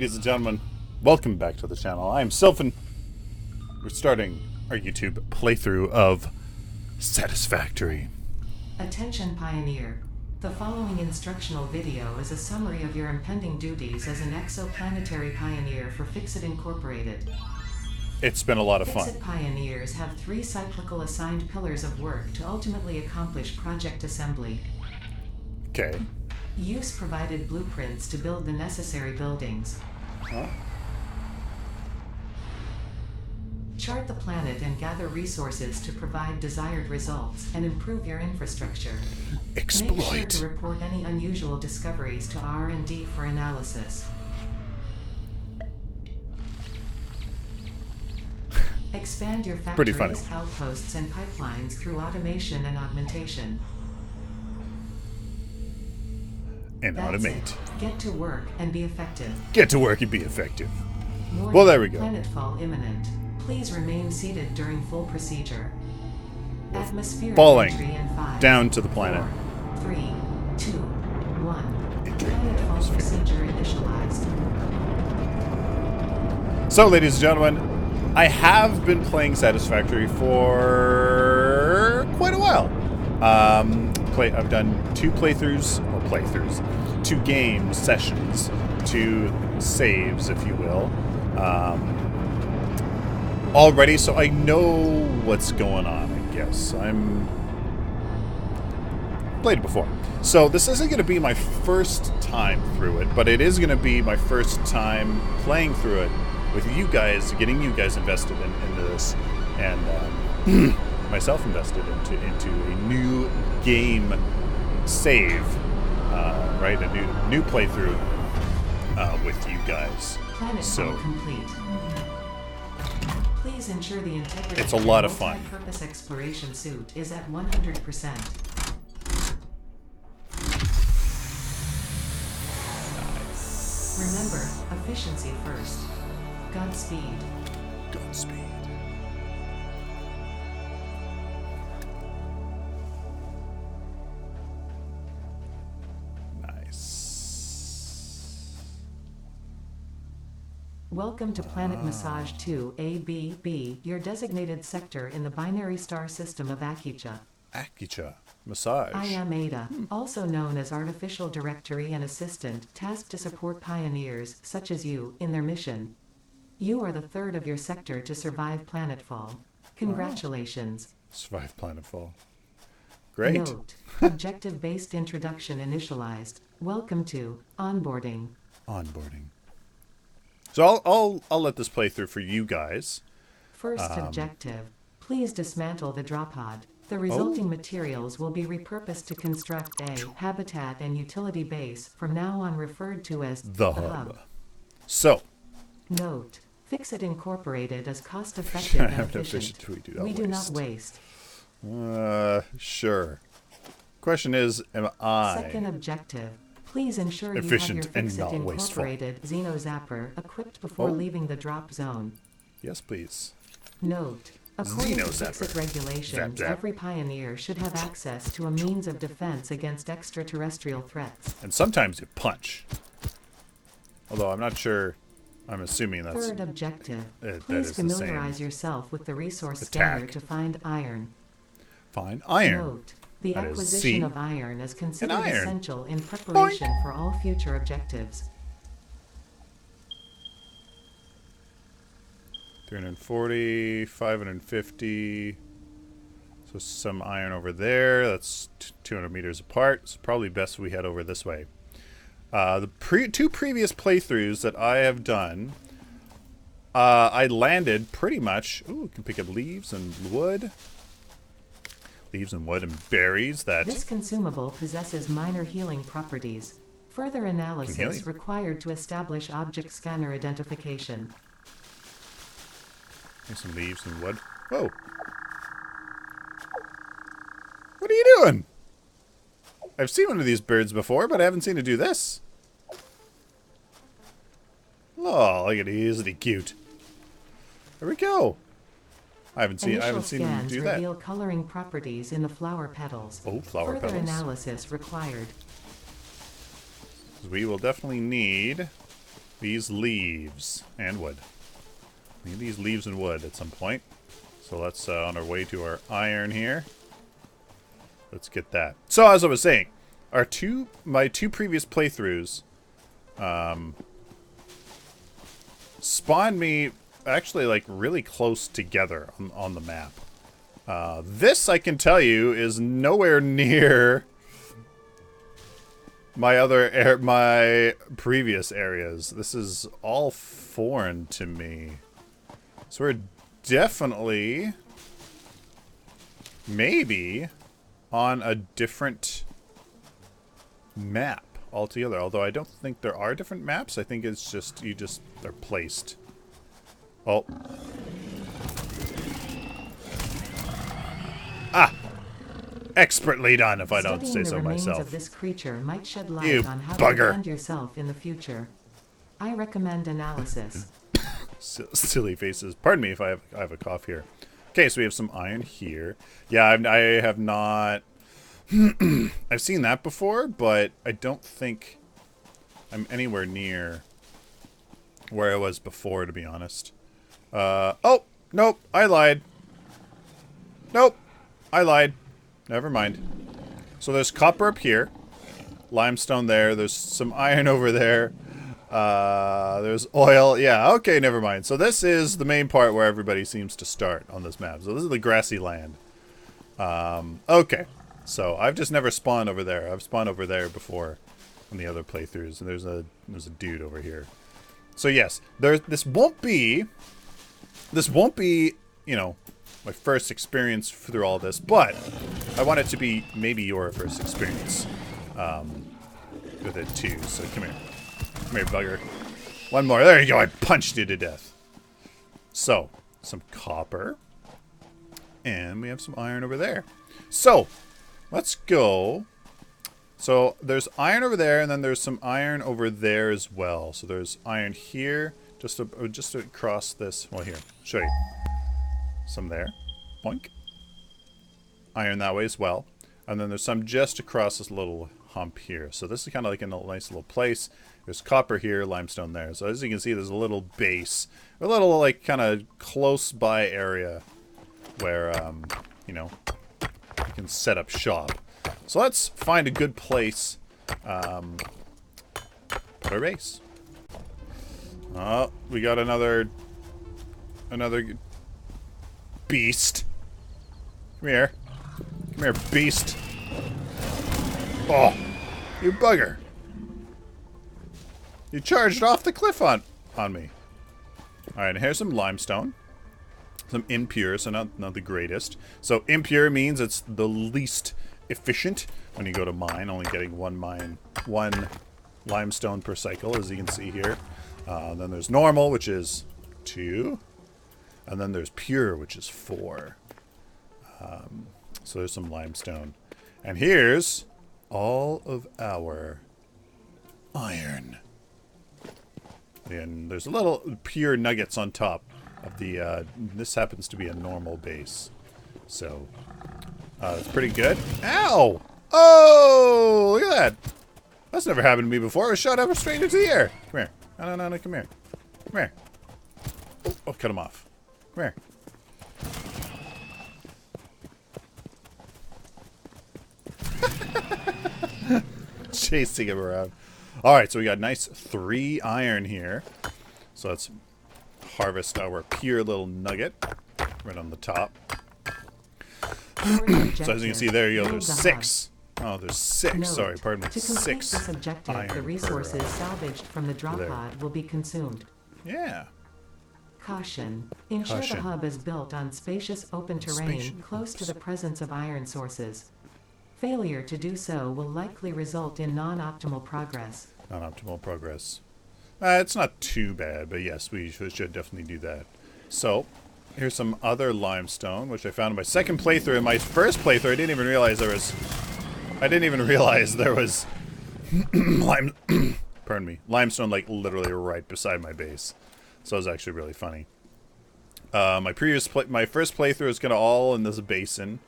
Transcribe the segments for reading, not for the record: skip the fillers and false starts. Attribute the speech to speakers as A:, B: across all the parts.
A: ladies and gentlemen, welcome back to the channel. I am Sylphin. We're starting our YouTube playthrough of Satisfactory.
B: Attention Pioneer. The following instructional video is a summary of your impending duties as an exoplanetary pioneer for Fixit Incorporated.
A: It's been a lot of fun.
B: Fixit Pioneers have 3 cyclical assigned pillars of work to ultimately accomplish project assembly.
A: Okay.
B: Use provided blueprints to build the necessary buildings.
A: Huh?
B: Chart the planet and gather resources to provide desired results and improve your infrastructure.
A: Exploit.
B: Make sure to report any unusual discoveries to R&D for analysis. Expand your
A: Pretty funny.
B: factories, outposts, and pipelines through automation and augmentation.
A: And
B: That's
A: automate.
B: it. Get to work and be effective.
A: Get to work and be effective.
B: Warning,
A: Well, there we go.
B: Planetfall imminent. Please remain seated during full procedure. Atmospheric
A: Falling
B: entry in 5,
A: down to the planet.
B: 4, 3, 2, 1.
A: Entering the
B: Planetfall
A: atmosphere.
B: procedure initialized.
A: So, ladies and gentlemen, I have been playing Satisfactory for quite a while. I've done 2 playthroughs, 2 game sessions, 2 saves, if you will, already. So I know what's going on. I guess played it before. So this isn't going to be my first time through it, but it is going to be my first time playing through it with you guys, getting you guys invested into this, and myself invested into a new game save, right? A new playthrough with you guys.
B: Planetfall complete. Please ensure the integrity
A: It's a lot of
B: your
A: fun.
B: multi-purpose exploration suit is at 100%. Remember, efficiency first. Godspeed.
A: Godspeed. Nice.
B: Welcome to Planet Massage 2 ABB, your designated sector in the binary star system of Akicha.
A: Akicha. Massage.
B: I am Ada, also known as Artificial Directory and Assistant, tasked to support pioneers, such as you, in their mission. You are the 3rd of your sector to survive planetfall. Congratulations.
A: Survive planetfall. Great.
B: Note, objective-based introduction initialized. Welcome to onboarding.
A: Onboarding. So I'll let this play through for you guys.
B: First objective, please dismantle the drop pod. The resulting materials will be repurposed to construct a habitat and utility base, from now on referred to as
A: The hub. So.
B: Note, Fixit Incorporated is cost-effective and efficient. We do not waste.
A: Sure. Question is, am I
B: Second objective, please ensure
A: efficient
B: you have your
A: and
B: Fixit
A: not wasteful?
B: Incorporated Xenozapper equipped before leaving the drop zone.
A: Yes, please.
B: Note, according to
A: Xenozapper.
B: Fixit regulations,
A: Zap, zap.
B: every pioneer should have access to a means of defense against extraterrestrial threats.
A: And sometimes you punch. Although I'm not sure. I'm assuming that's...
B: Third objective,
A: that
B: please
A: is the same
B: familiarize yourself with the resource
A: attack.
B: scanner to find iron.
A: Fine. Iron.
B: Note, the
A: That is
B: acquisition
A: C.
B: of iron is considered
A: iron.
B: essential in preparation for all future objectives.
A: 340, 550. So some iron over there. That's 200 meters apart. It's probably best we head over this way. The 2 previous playthroughs that I have done, I landed pretty much... Ooh, we can pick up leaves and wood. Leaves and wood and berries that...
B: This consumable possesses minor healing properties. Further analysis required to establish object scanner identification.
A: Here's some leaves and wood. Whoa. What are you doing? I've seen one of these birds before, but I haven't seen it do this. Oh, look at it. Isn't he cute? There we go. I haven't seen him do that.
B: Reveal coloring properties in the flower petals.
A: Oh, flower
B: Further
A: petals.
B: analysis required.
A: We will definitely need these leaves and wood. We need these leaves and wood at some point. So let's, on our way to our iron here. Let's get that. So as I was saying, my two previous playthroughs spawned me actually like really close together on the map. This, I can tell you, is nowhere near my previous areas. This is all foreign to me. So we're definitely maybe on a different map altogether. Although I don't think there are different maps. I think it's just they're placed. Oh. Ah! Expertly done, if I don't say so myself.
B: Studying the remains of this creature might shed light
A: You
B: on how
A: bugger.
B: to defend yourself in the future. I recommend analysis.
A: Silly faces. Pardon me if I have a cough here. Okay, so we have some iron here. Yeah, I have not... I've seen that before, but I don't think I'm anywhere near where I was before, to be honest. Oh! Nope, I lied. Nope, I lied. Never mind. So there's copper up here. Limestone there. There's some iron over there. There's oil. Yeah, okay, never mind. So this is the main part where everybody seems to start on this map. So this is the grassy land. Okay. So I've just never spawned over there. I've spawned over there before on the other playthroughs. And there's a dude over here. So yes, this won't be, you know, my first experience through all this, but I want it to be maybe your first experience with it too. So come here. Come here, bugger. One more. There you go. I punched you to death. So, some copper. And we have some iron over there. So, let's go. So, there's iron over there, and then there's some iron over there as well. So, there's iron here. Just across this. Well, here. Show you. Some there. Boink. Iron that way as well. And then there's some just across this little hump here. So this is kind of like in a nice little place. There's copper here, limestone there. So as you can see, there's a little base. A little, like, kind of close by area where, you know, you can set up shop. So let's find a good place for our base. Oh, we got another beast. Come here. Come here, beast. Oh, you bugger. You charged off the cliff on me. Alright, here's some limestone. Some impure, so not the greatest. So impure means it's the least efficient when you go to mine, only getting one limestone per cycle, as you can see here. Then there's normal, which is 2. And then there's pure, which is 4. So there's some limestone. And here's all of our iron. And there's a little pure nuggets on top of the, this happens to be a normal base. So, it's pretty good. Ow! Oh, look at that. That's never happened to me before. I was shot up straight into the air. Come here. No, come here. Come here. Oh, cut him off. Come here. Chasing him around. Alright, so we got nice 3 iron here. So let's harvest our pure little nugget right on the top. So as you can see, there you go. There's 6. Oh, there's 6.
B: Note,
A: Sorry, pardon me.
B: To complete
A: 6
B: this objective,
A: iron
B: the resources salvaged from the drop
A: there.
B: pod will be consumed.
A: Yeah.
B: Caution. Ensure
A: Caution.
B: the hub is built on spacious open terrain close to the presence of iron sources. Failure to do so will likely result in non-optimal progress.
A: Non-optimal progress. It's not too bad, but yes, we should definitely do that. So, here's some other limestone, which I found in my second playthrough. In my first playthrough, I didn't even realize there was pardon me, limestone like literally right beside my base. So it was actually really funny. My first playthrough was kind of all in this basin,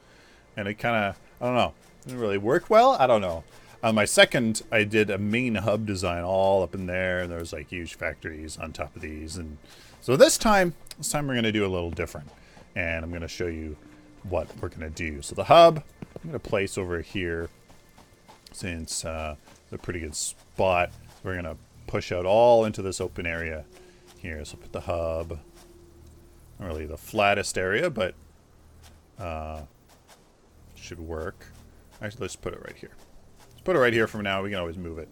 A: and it kind of, I don't know, didn't really work well. I don't know. On my second, I did a main hub design all up in there, and there was like huge factories on top of these. And so this time we're going to do a little different, and I'm going to show you what we're going to do. So the hub, I'm going to place over here, since it's a pretty good spot. We're going to push out all into this open area here. So put the hub, not really the flattest area, but should work. Actually, let's put it right here. Let's put it right here for now. We can always move it.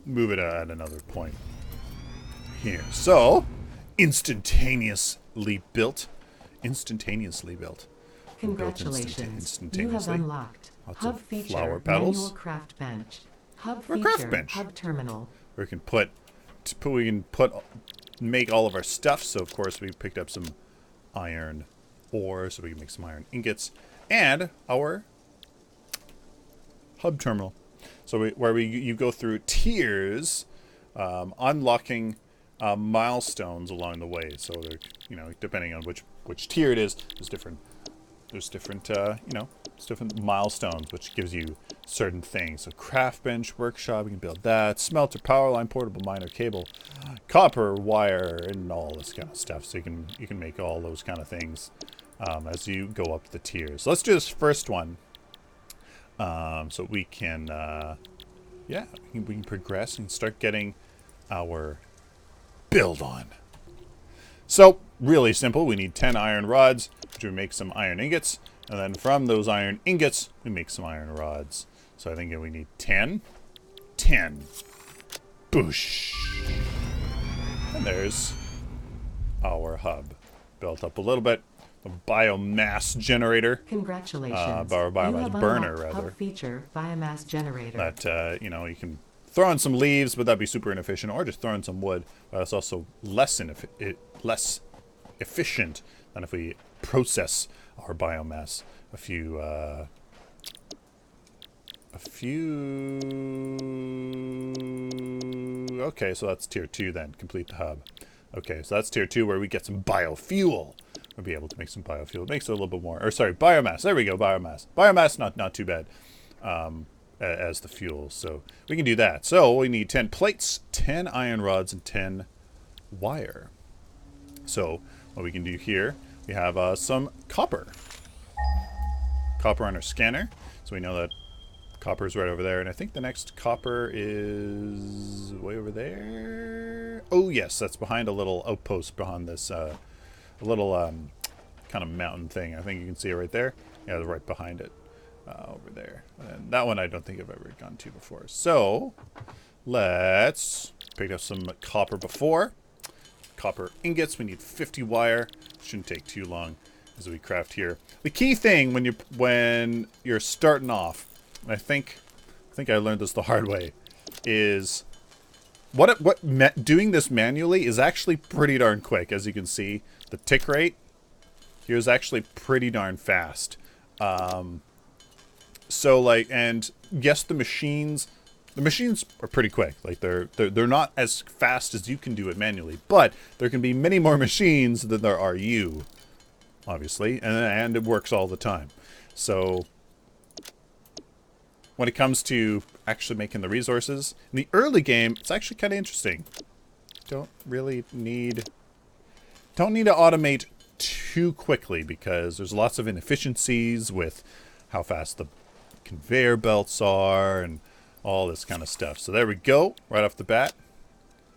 A: Move it at another point here. So, instantaneously built. Instantaneously built.
B: Congratulations. You have unlocked
A: Lots
B: Hub
A: of
B: feature,
A: flower petals.
B: manual craft bench. Hub
A: Or
B: feature,
A: craft bench.
B: hub terminal.
A: We can make all of our stuff. So of course we picked up some iron ore, so we can make some iron ingots, and our hub terminal. So you go through tiers, unlocking milestones along the way. So they're, depending on which tier it is, there's different different milestones, which gives you certain things. So craft bench, workshop, you can build that. Smelter, power line, portable miner, cable, copper, wire, and all this kind of stuff. So you can make all those kind of things as you go up the tiers. So let's do this first one. So we can, we can progress and start getting our build on. So really simple. We need 10 iron rods to make some iron ingots. And then from those iron ingots, we make some iron rods. So I think we need 10. 10. Boosh. And there's our hub. Built up a little bit. A biomass generator.
B: Congratulations.
A: Biomass burner, rather.
B: Hub feature, biomass generator.
A: That, you can throw in some leaves, but that'd be super inefficient. Or just throw in some wood. But it's also less efficient than if we process our biomass okay, so that's tier 2 then. Complete the hub. Okay, so that's tier 2 where we get some biofuel. We'll be able to make some biofuel. It makes it a little bit more, biomass. There we go, biomass. Biomass, not too bad as the fuel. So we can do that. So we need 10 plates, 10 iron rods, and 10 wire. So what we can do here, we have some copper. Copper on our scanner. So we know that copper is right over there. And I think the next copper is way over there. Oh, yes. That's behind a little outpost behind this, a little kind of mountain thing. I think you can see it right there. Yeah, right behind it. Over there. And that one I don't think I've ever gone to before. So let's pick up some copper before. Copper ingots. We need 50 wire. Shouldn't take too long as we craft here. The key thing when you're starting off, and I think I learned this the hard way, is doing this manually is actually pretty darn quick. As you can see, the tick rate here is actually pretty darn fast. So and yes, the machines are pretty quick. Like they're not as fast as you can do it manually, but there can be many more machines than there are you, obviously, and it works all the time. So when it comes to actually making the resources in the early game, it's actually kind of interesting. Don't need to automate too quickly because there's lots of inefficiencies with how fast the conveyor belts are and all this kind of stuff. So there we go, right off the bat.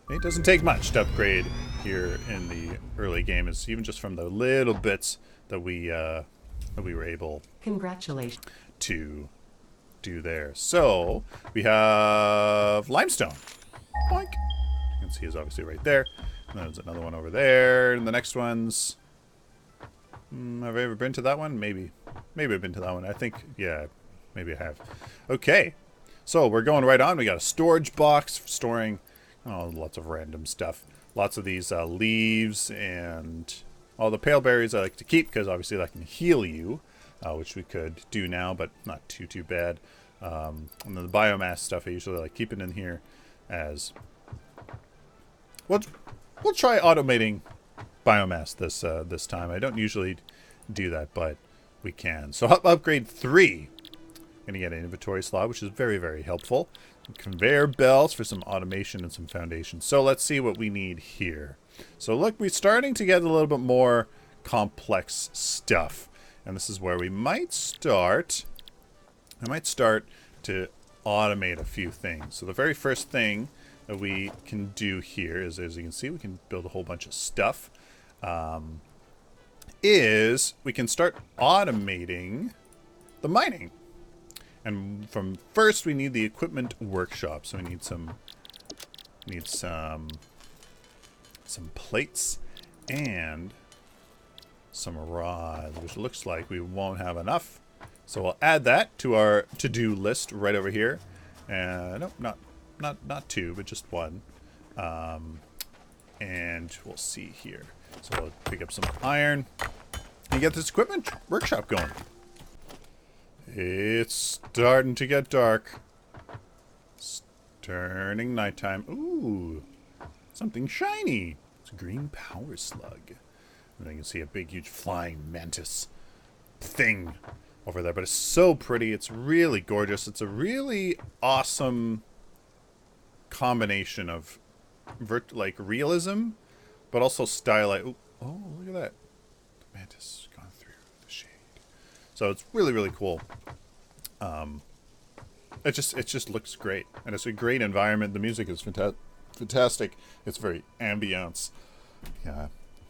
A: It doesn't take much to upgrade here in the early game. It's even just from the little bits that we were able to do there. So we have limestone. Boink. You can see it's obviously right there. And there's another one over there. And the next one's... have I ever been to that one? Maybe I've been to that one. I think, yeah, maybe I have. Okay. So we're going right on. We got a storage box for storing lots of random stuff. Lots of these leaves and all the pale berries I like to keep because obviously that can heal you, which we could do now, but not too bad. And then the biomass stuff I usually like keeping in here as... We'll try automating biomass this time. I don't usually do that, but we can. So upgrade 3. Going to get an inventory slot, which is very, very helpful. Conveyor belts for some automation and some foundations. So let's see what we need here. So look, we're starting to get a little bit more complex stuff. And this is where we might start. I might start to automate a few things. So the very first thing that we can do here is, as you can see, we can build a whole bunch of stuff. Is we can start automating the mining. And from first, we need the equipment workshop. So we need some plates and some rods, which looks like we won't have enough. So we'll add that to our to-do list right over here. And no, not two, but just one. And we'll see here. So we'll pick up some iron and get this equipment workshop going. It's starting to get dark. It's turning nighttime. Ooh, something shiny. It's a green power slug. And you can see a big, huge flying mantis thing over there. But it's so pretty. It's really gorgeous. It's a really awesome combination of like realism, but also stylized. Oh, look at that. The mantis gone through the shade. So it's really, really cool. It just looks great, and it's a great environment. The music is fantastic. It's very ambiance. Yeah,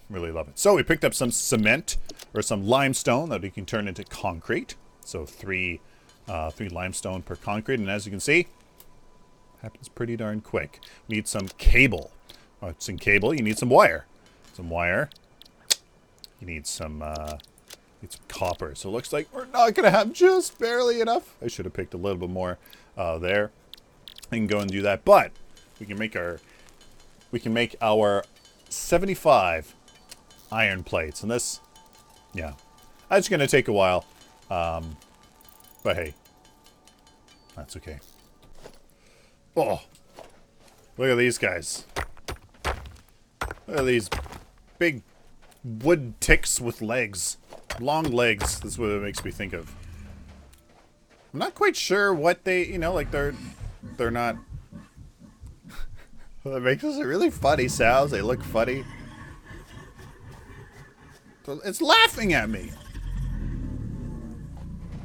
A: really love it. So we picked up some cement or some limestone that we can turn into concrete. So three limestone per concrete, and as you can see, happens pretty darn quick. We need some cable. Some cable. You need some wire. Some wire. You need some copper. So it looks like we're not going to have just barely enough. I should have picked a little bit more there. I can go and do that. But we can make our 75 iron plates. And this, yeah, that's going to take a while. But hey, that's okay. Oh, look at these guys. Look at these big wood ticks with legs. Long legs. That's what it makes me think of. I'm not quite sure what they, like they're not. It makes us really funny sounds. They look funny. It's laughing at me.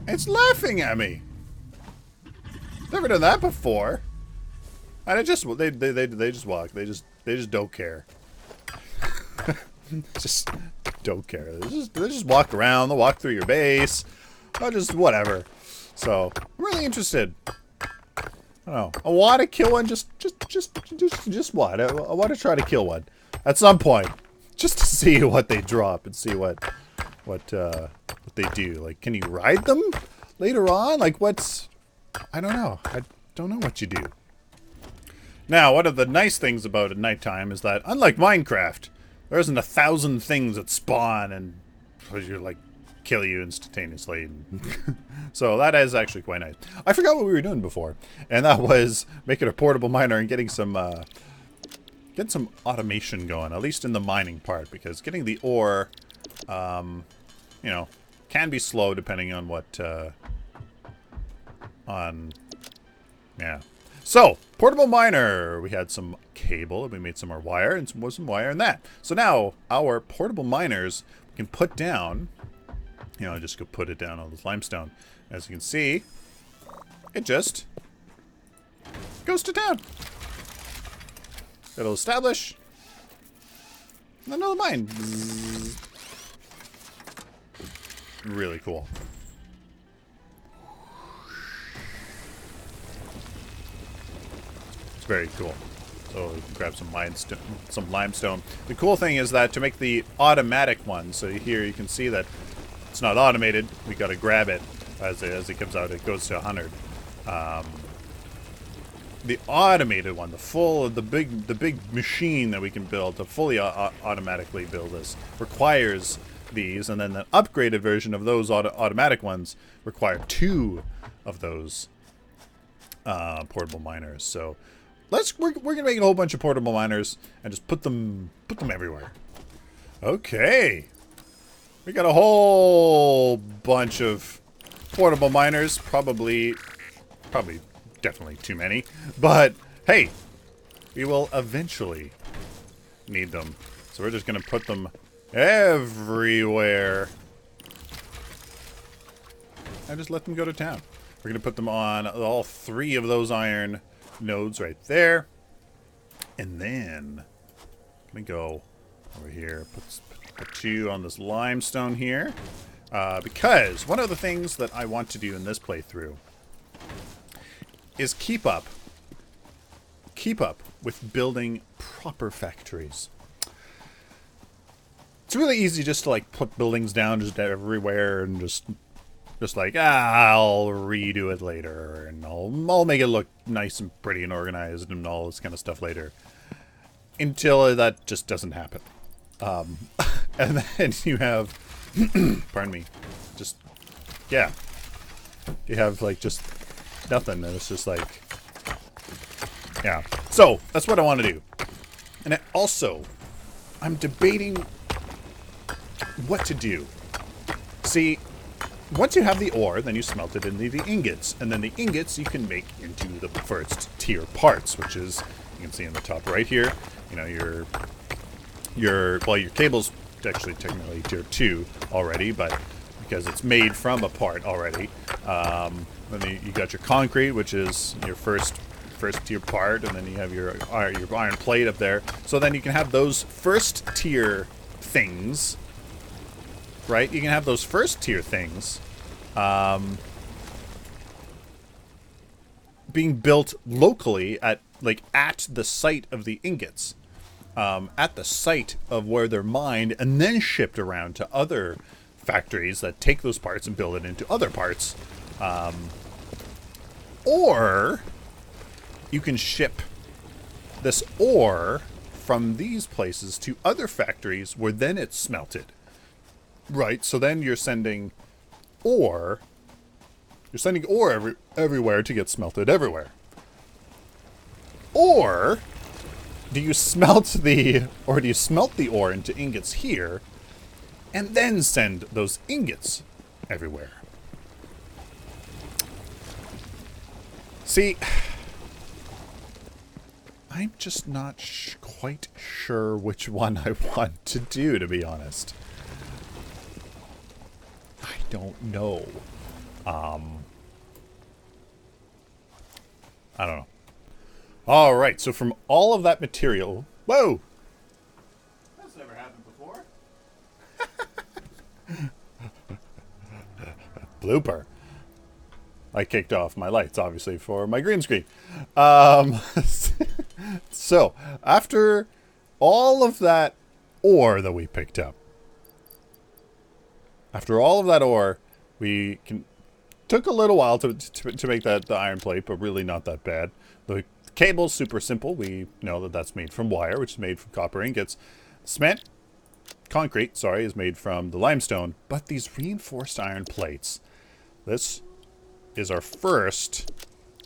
A: It's laughing at me. Never done that before. And they just walk. They just don't care. Just don't care. They just walk around. They'll walk through your base. Or just whatever. So I'm really interested. I don't know. I want to kill one. Just what? I want to try to kill one at some point, just to see what they drop and see what they do. Like, can you ride them later on? Like, I don't know. I don't know what you do. Now, one of the nice things about at nighttime is that, unlike Minecraft, there isn't 1,000 things that spawn and kill you instantaneously. So that is actually quite nice. I forgot what we were doing before, and that was making a portable miner and getting some automation going, at least in the mining part, because getting the ore, can be slow depending on what, yeah. So, portable miner. We had some cable, we made some more wire, and some wire in that. So now, our portable miners, we can put down, just go put it down on this limestone. As you can see, it just goes to town. It'll establish another mine. Bzzz. Really cool. It's very cool. So we can grab some limestone. The cool thing is that to make the automatic one, so here you can see that it's not automated. We got to grab it as it comes out. It goes to 100. The automated one, the big machine that we can build to fully automatically build this requires these, and then the upgraded version of those automatic ones require 2 of those portable miners. So we're gonna make a whole bunch of portable miners and just put them everywhere. Okay, we got a whole bunch of portable miners, probably definitely too many. But hey, we will eventually need them. So we're just going to put them everywhere. And just let them go to town. We're going to put them on all 3 of those iron nodes right there. And then I'm going to go over here, put you on this limestone here. Because one of the things that I want to do in this playthrough is keep up with building proper factories. It's really easy just to like put buildings down just everywhere and just like, I'll redo it later and I'll make it look nice and pretty and organized and all this kind of stuff later. Until that just doesn't happen. And then you have, pardon me, just, yeah. You have like just nothing and it's just like, yeah. So, that's what I want to do. And I'm debating what to do. See, once you have the ore, then you smelt it into the ingots. And then the ingots you can make into the first tier parts, which is, you can see in the top right here, you know, your cable's actually technically tier 2 already, but because it's made from a part already. Then you got your concrete, which is your first tier part, and then you have your iron plate up there. So then you can have those first tier things, right? You can have those first tier things being built locally at the site of the ingots, at the site of where they're mined, and then shipped around to other factories that take those parts and build it into other parts. Or you can ship this ore from these places to other factories where then it's smelted. Right, so then you're sending ore. You're sending ore everywhere to get smelted everywhere. Or do you smelt the ore into ingots here and then send those ingots everywhere? See, I'm just not quite sure which one I want to do, to be honest. I don't know. I don't know. All right, so from all of that material... Whoa! That's never happened before. Blooper. I kicked off my lights, obviously, for my green screen. So, after all of that ore that we picked up, took a little while to make the iron plate, but really not that bad. The cable's super simple. We know that that's made from wire, which is made from copper ingots. Concrete, is made from the limestone. But these reinforced iron plates, this is our first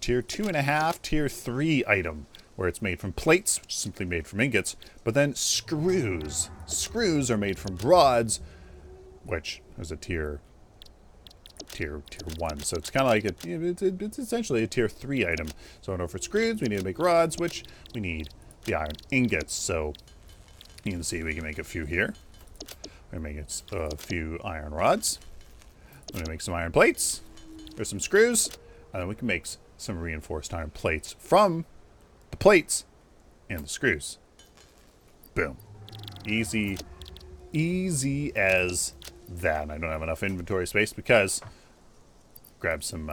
A: tier 2.5, tier 3 item, where it's made from plates, which is simply made from ingots, but then screws. Screws are made from rods, which is a tier 1. So it's kind of like it's essentially a tier 3 item. So in order for screws, we need to make rods, which we need the iron ingots. So you can see we can make a few here. We're going to make a few iron rods. We're going to make some iron plates. There's some screws. And then we can make some reinforced iron plates from the plates and the screws. Boom. Easy as that. I don't have enough inventory space because grab some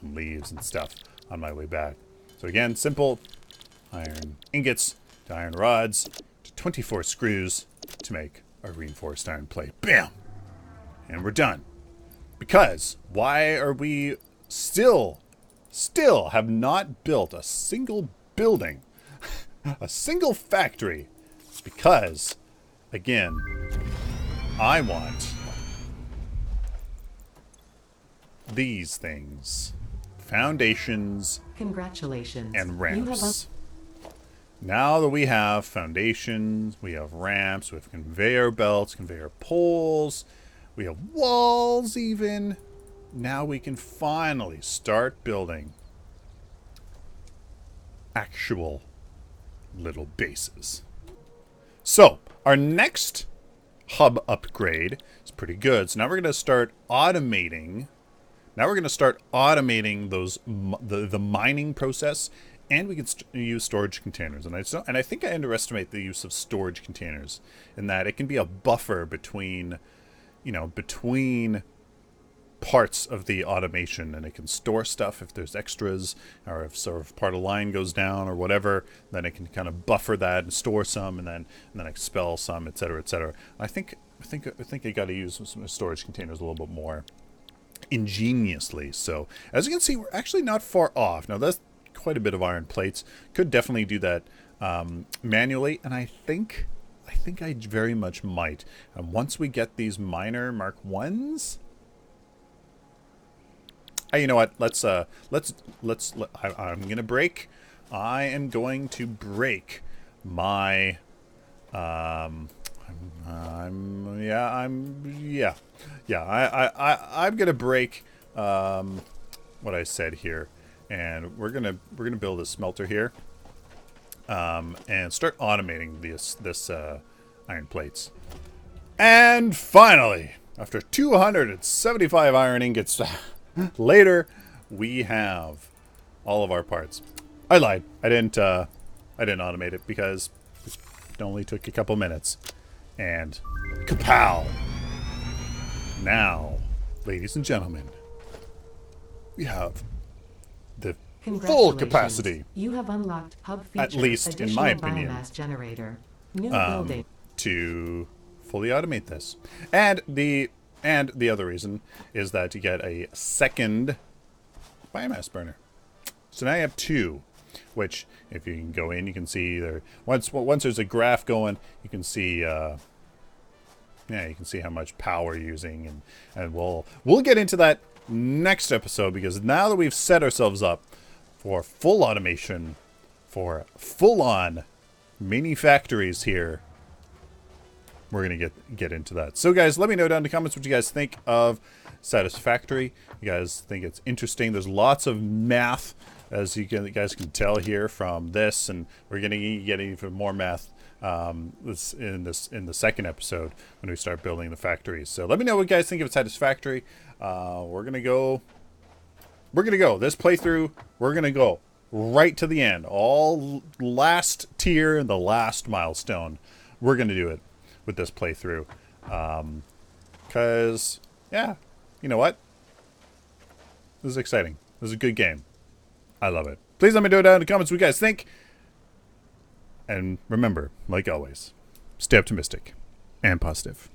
A: leaves and stuff on my way back. So again, simple iron ingots to iron rods to 24 screws to make a reinforced iron plate. Bam! And we're done. Because why are we still have not built a single building, a single factory? It's because, again, I want these things. Foundations.
B: Congratulations.
A: And ramps. Now that we have foundations, we have ramps, we have conveyor belts, conveyor poles, We have walls even. Now we can finally start building actual little bases. So, our next hub upgrade is pretty good. So now we're going to start automating. Now we're going to start automating those the mining process, and we can use storage containers. And I think I underestimate the use of storage containers in that it can be a buffer between, between parts of the automation, and it can store stuff if there's extras, or if sort of part of line goes down or whatever, then it can kind of buffer that and store some, and then expel some, etc., etc. I think I got to use some storage containers a little bit more ingeniously. So as you can see, we're actually not far off. Now that's quite a bit of iron plates. Could definitely do that manually, and I think I very much might. And once we get these minor Mark 1s. Hey, you know what? I'm gonna break. I am going to break my. I'm gonna break what I said here, and we're gonna build a smelter here, and start automating this iron plates. And finally, after 275 iron ingots. Later, we have all of our parts. I lied. I didn't automate it because it only took a couple minutes. And kapow! Now, ladies and gentlemen, we have the full capacity.
B: You have unlocked hub feature,
A: at least in my opinion,
B: biomass generator, new building,
A: to fully automate this. And the other reason is that you get a second biomass burner. So now you have two, which if you can go in, you can see there. Once there's a graph going, you can see. You can see how much power you're using, and we'll get into that next episode, because now that we've set ourselves up for full automation, for full-on mini factories here. We're going to get into that. So, guys, let me know down in the comments what you guys think of Satisfactory. You guys think it's interesting. There's lots of math, as you guys can tell here from this, and we're going to get even more math in the second episode when we start building the factories. So let me know what you guys think of Satisfactory. We're going to go this playthrough. We're going to go right to the end. All last tier and the last milestone. We're going to do it with this playthrough, because you know what, this is exciting. This is a good game. I love it. Please let me know down in the comments what you guys think, and remember, like always, stay optimistic and positive.